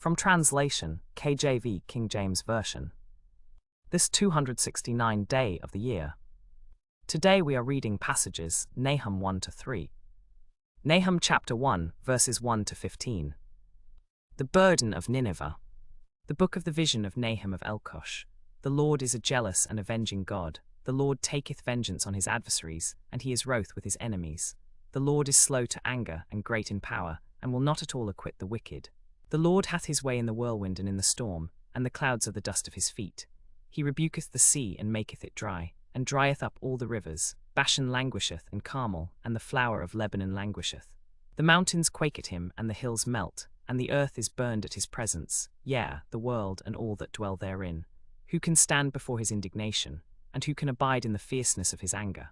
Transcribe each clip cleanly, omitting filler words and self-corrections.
From translation, KJV, King James Version. This 269th day of the year. Today we are reading passages Nahum 1-3. Nahum chapter 1, verses 1-15. The burden of Nineveh. The book of the vision of Nahum of Elkosh. The Lord is a jealous and avenging God. The Lord taketh vengeance on his adversaries, and he is wroth with his enemies. The Lord is slow to anger and great in power, and will not at all acquit the wicked. The Lord hath his way in the whirlwind and in the storm, and the clouds are the dust of his feet. He rebuketh the sea and maketh it dry, and drieth up all the rivers. Bashan languisheth, and Carmel, and the flower of Lebanon languisheth. The mountains quake at him, and the hills melt, and the earth is burned at his presence, yea, the world and all that dwell therein. Who can stand before his indignation, and who can abide in the fierceness of his anger?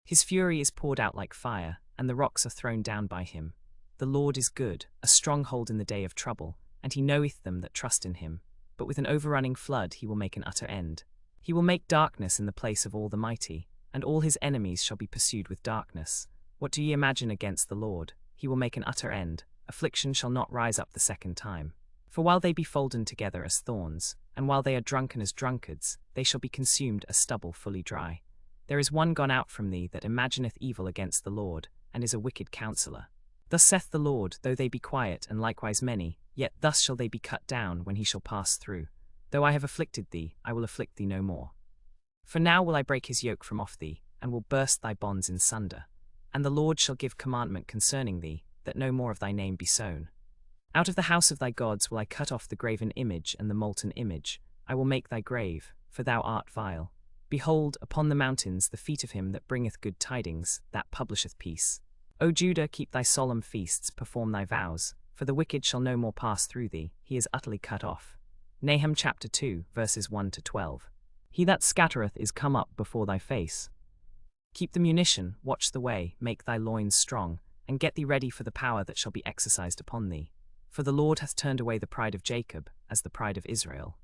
His fury is poured out like fire, and the rocks are thrown down by him. The Lord is good, a stronghold in the day of trouble, and he knoweth them that trust in him. But with an overrunning flood he will make an utter end. He will make darkness in the place of all the mighty, and all his enemies shall be pursued with darkness. What do ye imagine against the Lord? He will make an utter end. Affliction shall not rise up the second time. For while they be folden together as thorns, and while they are drunken as drunkards, they shall be consumed as stubble fully dry. There is one gone out from thee that imagineth evil against the Lord, and is a wicked counsellor. Thus saith the Lord, though they be quiet, and likewise many, yet thus shall they be cut down when he shall pass through. Though I have afflicted thee, I will afflict thee no more. For now will I break his yoke from off thee, and will burst thy bonds in sunder. And the Lord shall give commandment concerning thee, that no more of thy name be sown. Out of the house of thy gods will I cut off the graven image and the molten image. I will make thy grave, for thou art vile. Behold, upon the mountains the feet of him that bringeth good tidings, that publisheth peace. O Judah, keep thy solemn feasts, perform thy vows, for the wicked shall no more pass through thee, he is utterly cut off. Nahum chapter 2, verses 1-12. He that scattereth is come up before thy face. Keep the munition, watch the way, make thy loins strong, and get thee ready for the power that shall be exercised upon thee. For the Lord hath turned away the pride of Jacob, as the pride of Israel.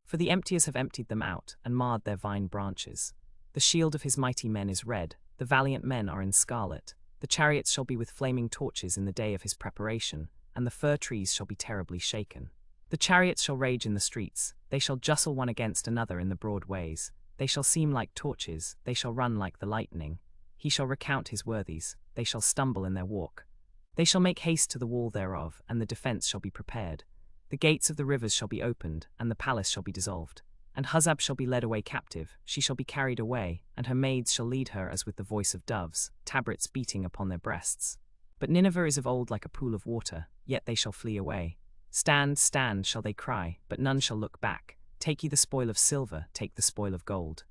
For the emptiers have emptied them out, and marred their vine branches. The shield of his mighty men is red, the valiant men are in scarlet. The chariots shall be with flaming torches in the day of his preparation, and the fir trees shall be terribly shaken. The chariots shall rage in the streets, they shall justle one against another in the broad ways. They shall seem like torches, they shall run like the lightning. He shall recount his worthies, they shall stumble in their walk. They shall make haste to the wall thereof, and the defence shall be prepared. The gates of the rivers shall be opened, and the palace shall be dissolved. And Huzzab shall be led away captive, she shall be carried away, and her maids shall lead her as with the voice of doves, tabrets beating upon their breasts. But Nineveh is of old like a pool of water, yet they shall flee away. Stand, stand, shall they cry, but none shall look back. Take ye the spoil of silver, take the spoil of gold.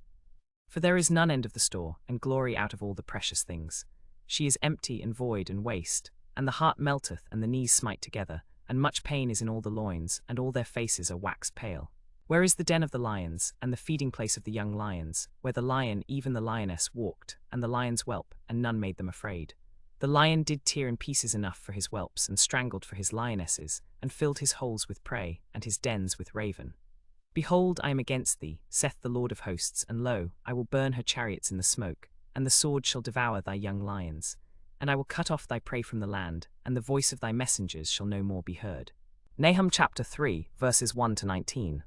For there is none end of the store, and glory out of all the precious things. She is empty and void and waste, and the heart melteth, and the knees smite together, and much pain is in all the loins, and all their faces are wax pale. Where is the den of the lions, and the feeding place of the young lions, where the lion, even the lioness, walked, and the lions whelp, and none made them afraid? The lion did tear in pieces enough for his whelps, and strangled for his lionesses, and filled his holes with prey, and his dens with raven. Behold, I am against thee, saith the Lord of hosts, and lo, I will burn her chariots in the smoke, and the sword shall devour thy young lions. And I will cut off thy prey from the land, and the voice of thy messengers shall no more be heard. Nahum chapter 3, verses 1-19.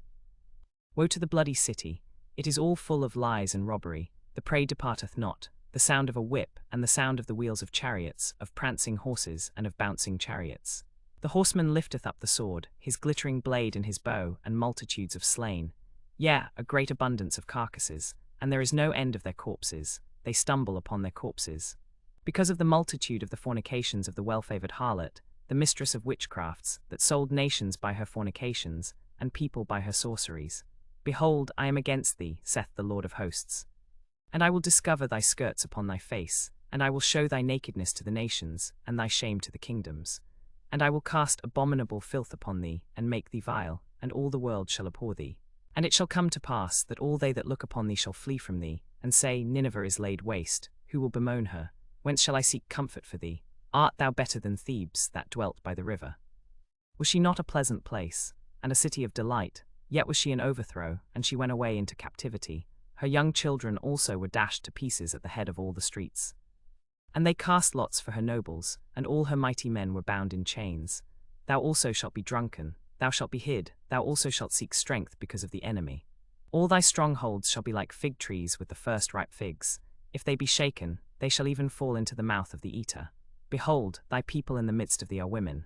Woe to the bloody city! It is all full of lies and robbery. The prey departeth not, the sound of a whip, and the sound of the wheels of chariots, of prancing horses, and of bouncing chariots. The horseman lifteth up the sword, his glittering blade and his bow, and multitudes of slain. Yea, a great abundance of carcasses, and there is no end of their corpses. They stumble upon their corpses. Because of the multitude of the fornications of the well-favoured harlot, the mistress of witchcrafts, that sold nations by her fornications, and people by her sorceries. Behold, I am against thee, saith the Lord of hosts. And I will discover thy skirts upon thy face, and I will show thy nakedness to the nations, and thy shame to the kingdoms. And I will cast abominable filth upon thee, and make thee vile, and all the world shall abhor thee. And it shall come to pass that all they that look upon thee shall flee from thee, and say, Nineveh is laid waste, who will bemoan her? Whence shall I seek comfort for thee? Art thou better than Thebes, that dwelt by the river? Was she not a pleasant place, and a city of delight? Yet was she in overthrow, and she went away into captivity. Her young children also were dashed to pieces at the head of all the streets. And they cast lots for her nobles, and all her mighty men were bound in chains. Thou also shalt be drunken, thou shalt be hid, thou also shalt seek strength because of the enemy. All thy strongholds shall be like fig trees with the first ripe figs. If they be shaken, they shall even fall into the mouth of the eater. Behold, thy people in the midst of thee are women.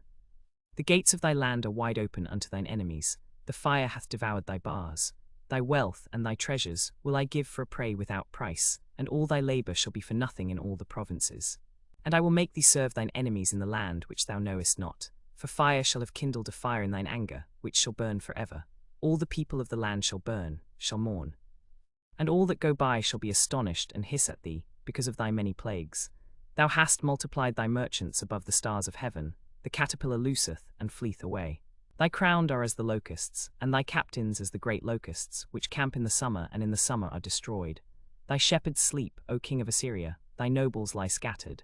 The gates of thy land are wide open unto thine enemies. The fire hath devoured thy bars. Thy wealth and thy treasures will I give for a prey without price, and all thy labour shall be for nothing in all the provinces. And I will make thee serve thine enemies in the land which thou knowest not. For fire shall have kindled a fire in thine anger, which shall burn for ever. All the people of the land shall burn, shall mourn. And all that go by shall be astonished and hiss at thee, because of thy many plagues. Thou hast multiplied thy merchants above the stars of heaven. The caterpillar looseth and fleeth away. Thy crowned are as the locusts, and thy captains as the great locusts, which camp in the summer and in the summer are destroyed. Thy shepherds sleep, O king of Assyria, thy nobles lie scattered.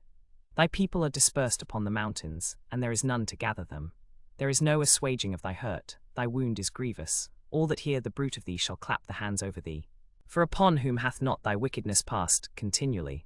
Thy people are dispersed upon the mountains, and there is none to gather them. There is no assuaging of thy hurt, thy wound is grievous. All that hear the bruit of thee shall clap the hands over thee. For upon whom hath not thy wickedness passed continually?